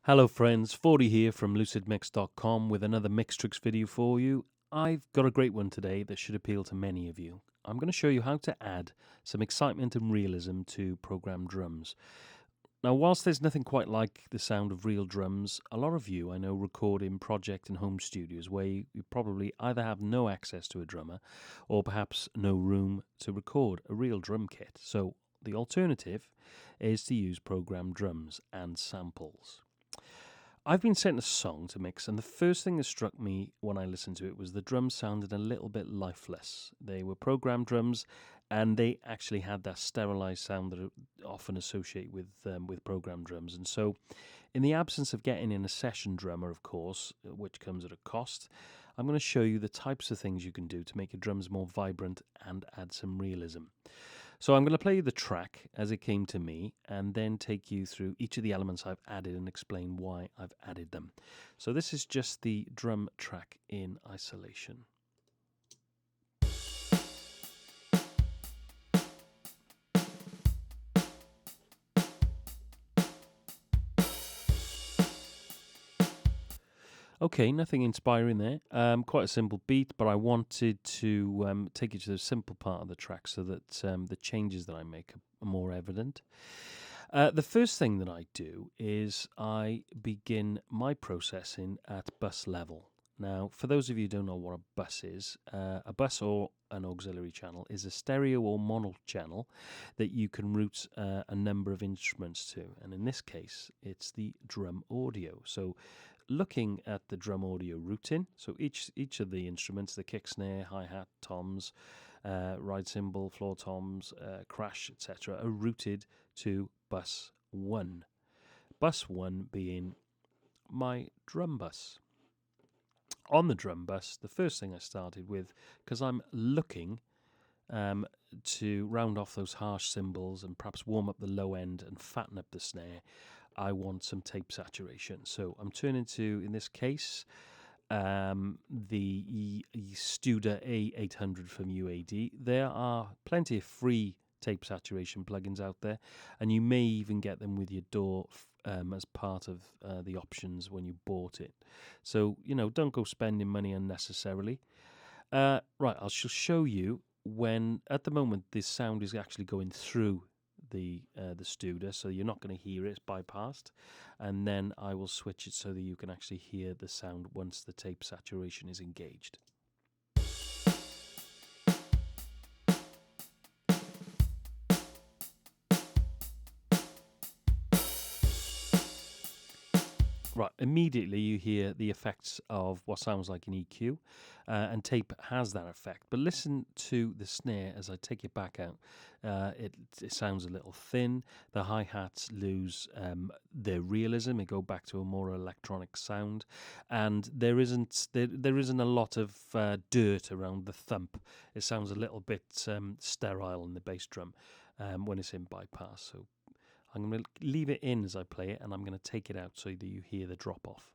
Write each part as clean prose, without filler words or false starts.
Hello friends, 40 here from LucidMix.com with another Mix Tricks video for you. I've got a great one today that should appeal to many of you. I'm going to show you how to add some excitement and realism to programmed drums. Now, whilst there's nothing quite like the sound of real drums, a lot of you I know record in project and home studios where you probably either have no access to a drummer or perhaps no room to record a real drum kit. So the alternative is to use programmed drums and samples. I've been sent a song to mix, and the first thing that struck me when I listened to it was the drums sounded a little bit lifeless. They were programmed drums, and they actually had that sterilized sound that I often associate with programmed drums. And so, in the absence of getting in a session drummer, of course, which comes at a cost, I'm going to show you the types of things you can do to make your drums more vibrant and add some realism. So I'm going to play you the track as it came to me and then take you through each of the elements I've added and explain why I've added them. So this is just the drum track in isolation. Okay, nothing inspiring there. Quite a simple beat, but I wanted to take you to the simple part of the track so that the changes that I make are more evident. The first thing that I do is I begin my processing at bus level. Now, for those of you who don't know what a bus is, a bus or an auxiliary channel is a stereo or mono channel that you can route a number of instruments to. And in this case, it's the drum audio. So looking at the drum audio routing, so each of the instruments, the kick, snare, hi-hat, toms, ride cymbal, floor toms, crash, etc., are routed to bus 1. Bus 1 being my drum bus. On the drum bus, the first thing I started with, because I'm looking to round off those harsh cymbals and perhaps warm up the low end and fatten up the snare, I want some tape saturation. So I'm turning to, in this case, the Studer A800 from UAD. There are plenty of free tape saturation plugins out there, and you may even get them with your DAW as part of the options when you bought it. So, don't go spending money unnecessarily. Right, I shall show you when, at the moment, this sound is actually going through the Studer, so you're not going to hear it, it's bypassed, and then I will switch it so that you can actually hear the sound once the tape saturation is engaged. Right, immediately you hear the effects of what sounds like an EQ, and tape has that effect. But listen to the snare as I take it back out. It sounds a little thin. The hi-hats lose their realism. They go back to a more electronic sound, and there isn't a lot of dirt around the thump. It sounds a little bit sterile in the bass drum when it's in bypass. So I'm going to leave it in as I play it, and I'm going to take it out so that you hear the drop off.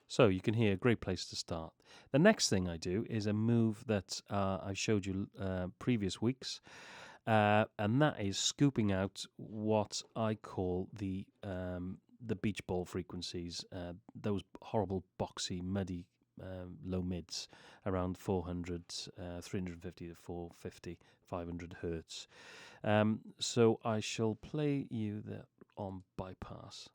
So you can hear a great place to start. The next thing I do is a move that I showed you previous weeks. And that is scooping out what I call the beach ball frequencies, those horrible, boxy, muddy low mids around 400, 350 to 450, 500 hertz. So I shall play you that on bypass.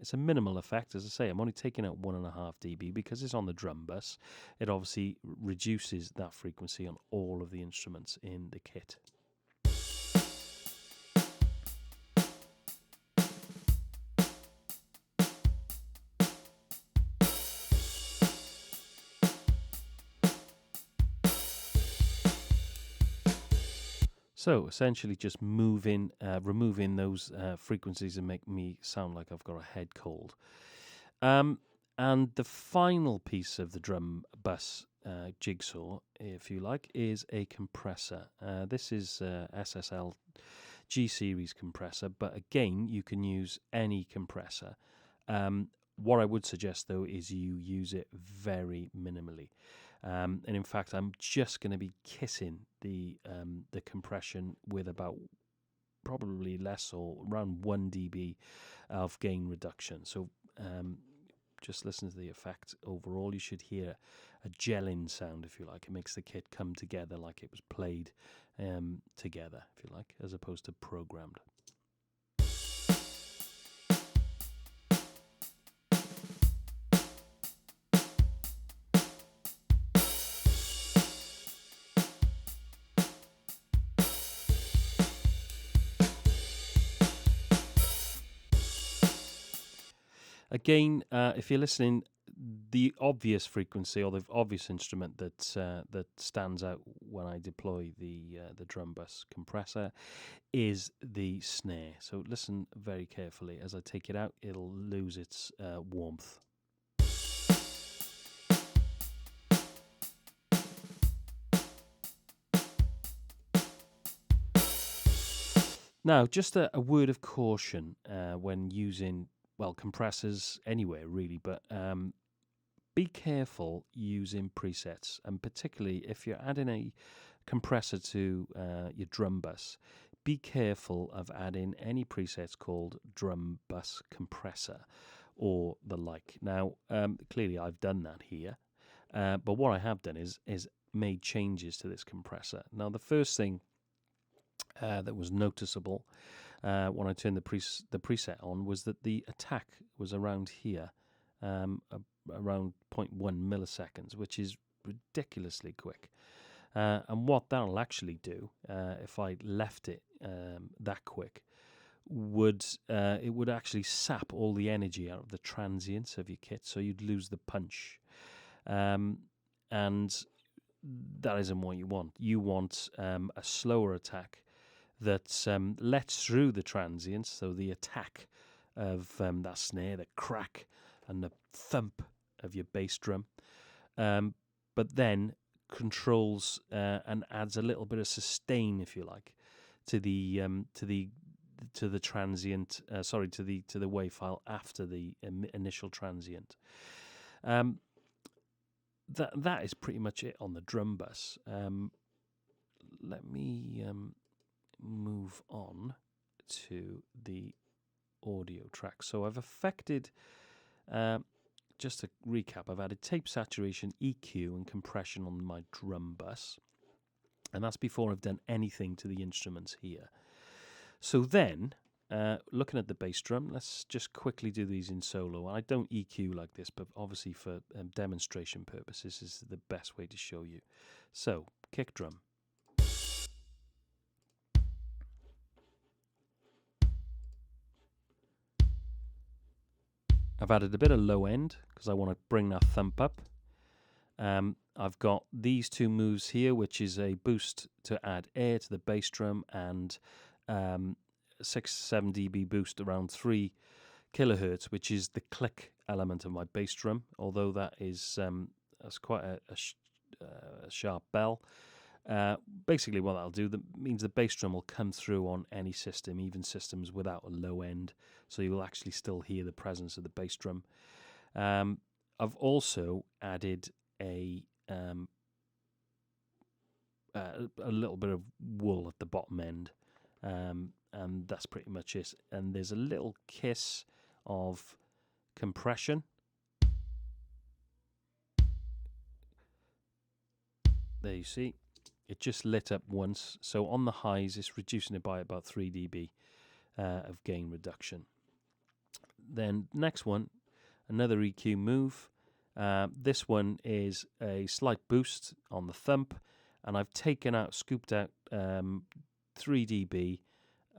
It's a minimal effect, as I say. I'm only taking out 1.5 dB because it's on the drum bus. It obviously reduces that frequency on all of the instruments in the kit. So essentially just removing those frequencies and make me sound like I've got a head cold. And the final piece of the drum bus jigsaw, if you like, is a compressor. This is SSL G series compressor, but again, you can use any compressor. What I would suggest though is you use it very minimally. And in fact, I'm just going to be kissing the compression with about probably less or around 1 dB of gain reduction. So just listen to the effect. Overall, you should hear a gelling sound, if you like. It makes the kit come together like it was played together, if you like, as opposed to programmed. Again, if you're listening, the obvious frequency or the obvious instrument that stands out when I deploy the drum bus compressor is the snare. So listen very carefully. As I take it out, it'll lose its warmth. Now, just a word of caution when using, well, compressors anywhere really, but be careful using presets, and particularly if you're adding a compressor to your drum bus, be careful of adding any presets called drum bus compressor or the like. Now, clearly I've done that here, but what I have done is made changes to this compressor. Now, the first thing that was noticeable when I turned the preset on was that the attack was around here, around 0.1 milliseconds, which is ridiculously quick. And what that'll actually do, if I left it that quick, it would actually sap all the energy out of the transients of your kit, so you'd lose the punch. And that isn't what you want. You want a slower attack that lets through the transients, so the attack of that snare, the crack and the thump of your bass drum, but then controls and adds a little bit of sustain, if you like, to the transient. To the wave file after the initial transient. That is pretty much it on the drum bus. Let me move on to the audio track. So I've affected, just to recap, I've added tape saturation, EQ and compression on my drum bus, and that's before I've done anything to the instruments here. So then, looking at the bass drum, let's just quickly do these in solo. I don't EQ like this, but obviously for demonstration purposes, this is the best way to show you. So, kick drum. I've added a bit of low end because I want to bring that thump up. I've got these two moves here, which is a boost to add air to the bass drum and 6-7 dB boost around 3 kilohertz, which is the click element of my bass drum. Although that's quite a sharp bell. Basically, what that'll do means the bass drum will come through on any system, even systems without a low end, so you will actually still hear the presence of the bass drum. I've also added a little bit of wool at the bottom end, and that's pretty much it. And there's a little kiss of compression. There you see. It just lit up once, so on the highs it's reducing it by about 3 dB of gain reduction. Then next one, another EQ move. This one is a slight boost on the thump, and I've scooped out 3 dB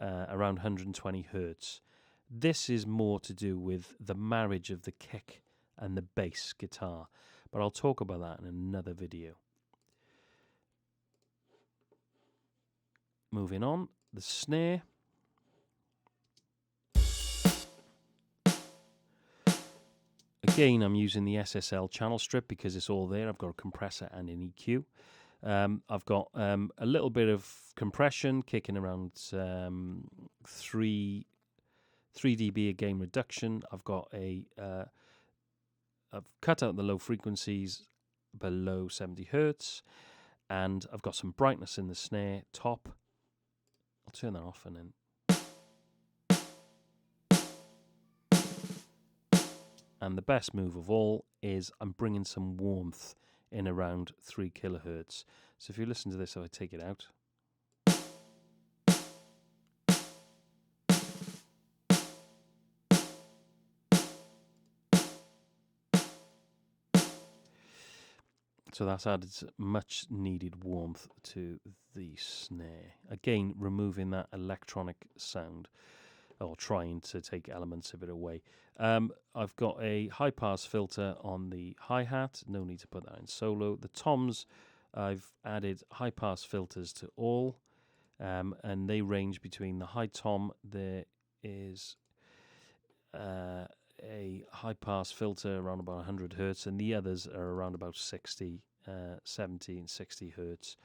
around 120 hertz. This is more to do with the marriage of the kick and the bass guitar, but I'll talk about that in another video. Moving on, the snare. Again, I'm using the SSL channel strip because it's all there. I've got a compressor and an EQ. I've got a little bit of compression kicking around 3 dB a gain reduction. I've got I've cut out the low frequencies below 70 hertz, and I've got some brightness in the snare top. I'll turn that off and then. And the best move of all is I'm bringing some warmth in around 3 kilohertz. So if you listen to this, if I take it out. So that's added much needed warmth to the snare. Again, removing that electronic sound, or trying to take elements of it away. I've got a high pass filter on the hi-hat. No need to put that in solo. The toms, I've added high pass filters to all, and they range between the high tom. There is a high pass filter around about 100 hertz, and the others are around about 60, 70 and 60 hertz.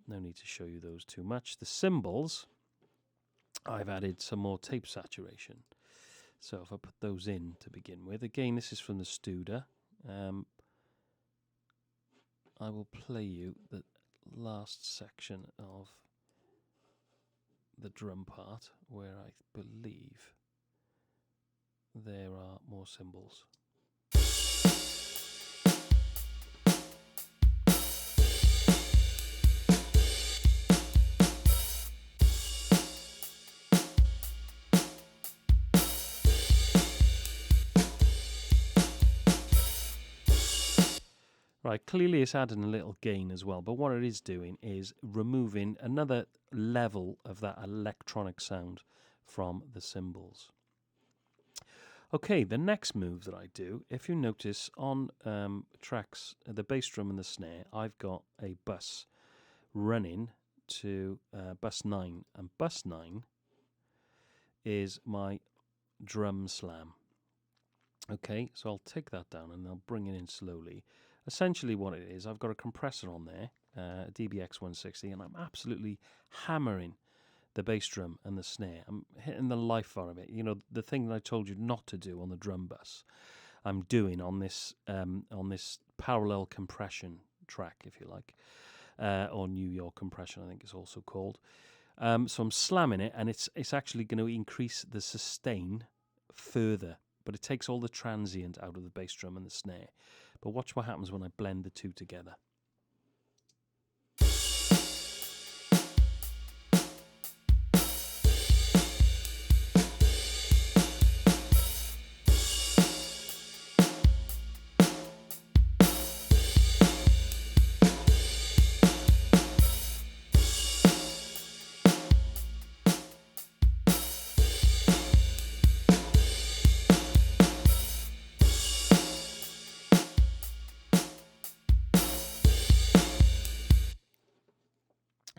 No need to show you those too much. The cymbals, I've added some more tape saturation. So if I put those in to begin with, again, this is from the Studer. I will play you the last section of the drum part where I believe there are more cymbals. Right, clearly it's adding a little gain as well, but what it is doing is removing another level of that electronic sound from the cymbals. Okay, the next move that I do, if you notice on tracks, the bass drum and the snare, I've got a bus running to bus 9, and bus 9 is my drum slam. Okay, so I'll take that down and I'll bring it in slowly. Essentially what it is, I've got a compressor on there, a DBX 160, and I'm absolutely hammering the bass drum and the snare. I'm hitting the life out of it. You know, the thing that I told you not to do on the drum bus, I'm doing on this parallel compression track, if you like, or New York compression, I think it's also called. So I'm slamming it, and it's actually going to increase the sustain further, but it takes all the transient out of the bass drum and the snare. But watch what happens when I blend the two together.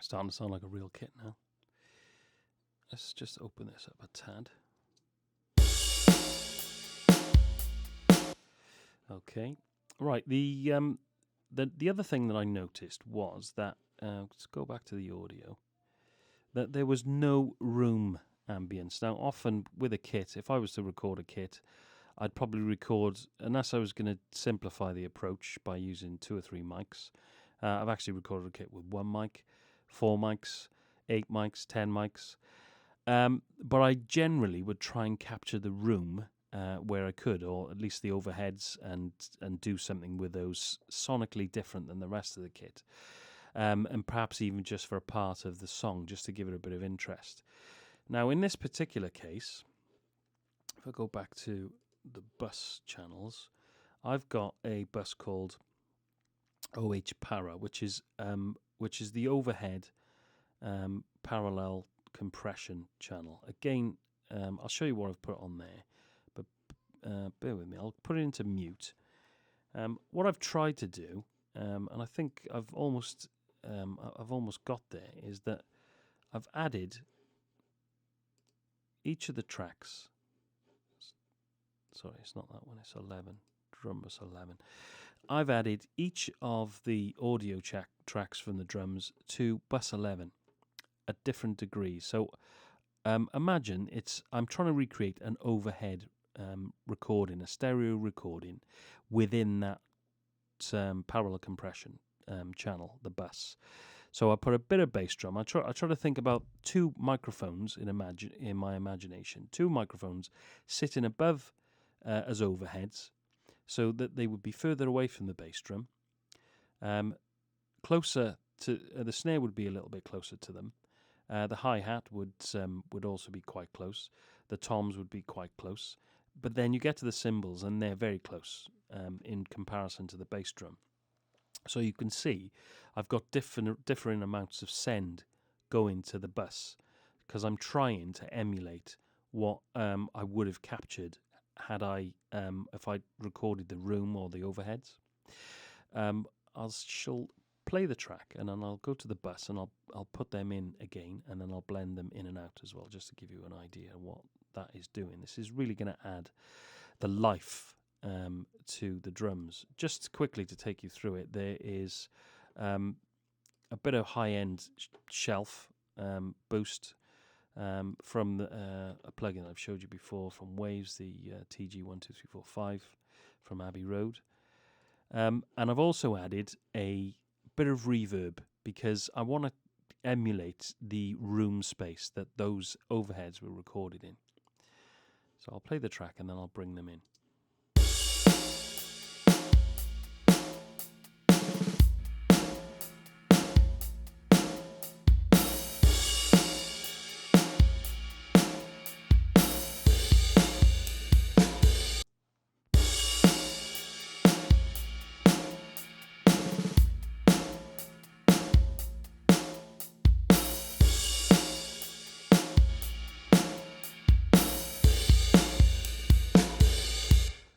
Starting to sound like a real kit now. Let's just open this up a tad. Okay, right. The other thing that I noticed was that let's go back to the audio. That there was no room ambience. Now, often with a kit, if I was to record a kit, I'd probably record, unless I was going to simplify the approach by using 2 or 3 mics. I've actually recorded a kit with 1 mic. 4 mics, 8 mics, 10 mics. But I generally would try and capture the room where I could, or at least the overheads, and do something with those sonically different than the rest of the kit. And perhaps even just for a part of the song, just to give it a bit of interest. Now, in this particular case, if I go back to the bus channels, I've got a bus called OH Para, which is the overhead parallel compression channel. Again, I'll show you what I've put on there, but bear with me. I'll put it into mute. What I've tried to do, and I think I've almost got there, is that I've added each of the tracks. Sorry, it's not that one. It's 11. Drum bus 11. I've added each of the audio tracks from the drums to bus 11 at different degrees. So imagine I'm trying to recreate an overhead recording, a stereo recording within that parallel compression channel, the bus. So I put a bit of bass drum. I try to think about two microphones in my imagination, two microphones sitting above as overheads, so that they would be further away from the bass drum, closer to the snare would be a little bit closer to them. The hi-hat would also be quite close. The toms would be quite close. But then you get to the cymbals and they're very close in comparison to the bass drum. So you can see I've got different amounts of send going to the bus because I'm trying to emulate what I would have captured had I if I recorded the room or the overheads. Shall play the track and then I'll go to the bus and I'll put them in again and then I'll blend them in and out as well, just to give you an idea of what that is doing. This is really going to add the life to the drums. Just quickly to take you through it, there is a bit of high-end shelf boost from a plugin I've showed you before from Waves, the TG12345 from Abbey Road. And I've also added a bit of reverb because I want to emulate the room space that those overheads were recorded in. So I'll play the track and then I'll bring them in.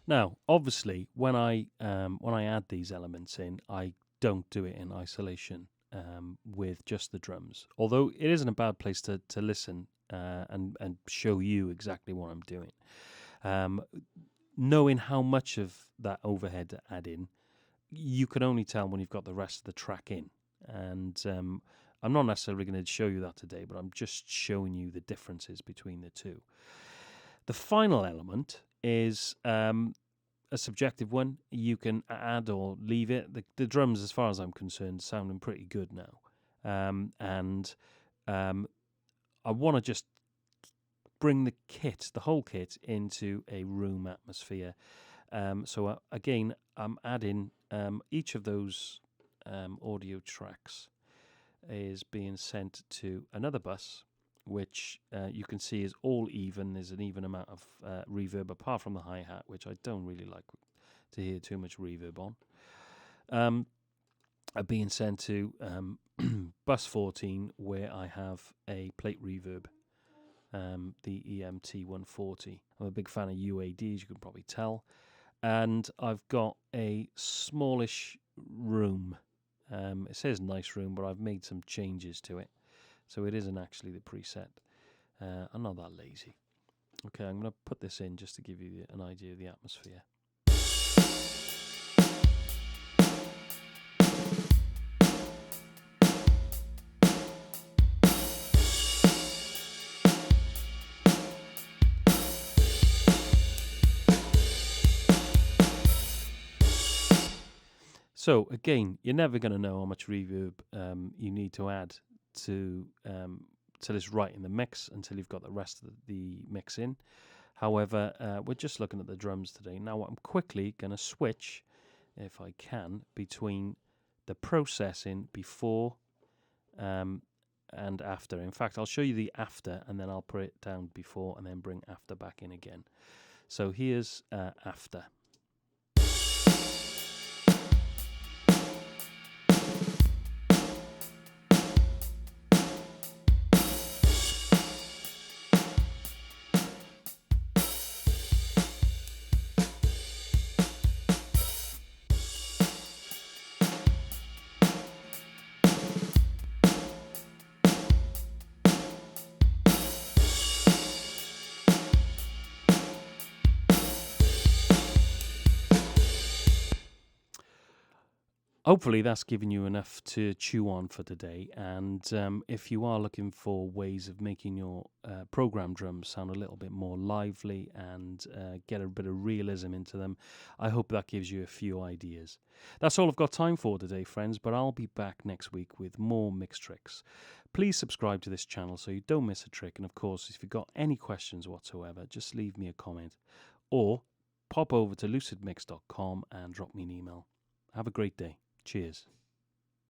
Now, obviously, when I add these elements in, I don't do it in isolation with just the drums. Although it isn't a bad place to listen and show you exactly what I'm doing. Knowing how much of that overhead to add in, you can only tell when you've got the rest of the track in. And I'm not necessarily going to show you that today, but I'm just showing you the differences between the two. The final element is a subjective one. You can add or leave it. The drums, as far as I'm concerned, sounding pretty good now. And I want to just bring the whole kit into a room atmosphere. So again, I'm adding each of those audio tracks is being sent to another bus, which you can see is all even. There's an even amount of reverb, apart from the hi-hat, which I don't really like to hear too much reverb on. Are being sent to bus 14, where I have a plate reverb, the EMT 140. I'm a big fan of UAD, as you can probably tell. And I've got a smallish room. It says nice room, but I've made some changes to it. So it isn't actually the preset. I'm not that lazy. Okay, I'm going to put this in just to give you an idea of the atmosphere. So again, you're never going to know how much reverb you need to add to till it's right in the mix, until you've got the rest of the mix in. However, we're just looking at the drums today. Now I'm quickly going to switch, if I can, between the processing before and after. In fact, I'll show you the after and then I'll put it down before and then bring after back in again. So here's after. Hopefully that's given you enough to chew on for today. And if you are looking for ways of making your program drums sound a little bit more lively and get a bit of realism into them, I hope that gives you a few ideas. That's all I've got time for today, friends, but I'll be back next week with more mix tricks. Please subscribe to this channel so you don't miss a trick. And of course, if you've got any questions whatsoever, just leave me a comment or pop over to lucidmix.com and drop me an email. Have a great day. Cheers.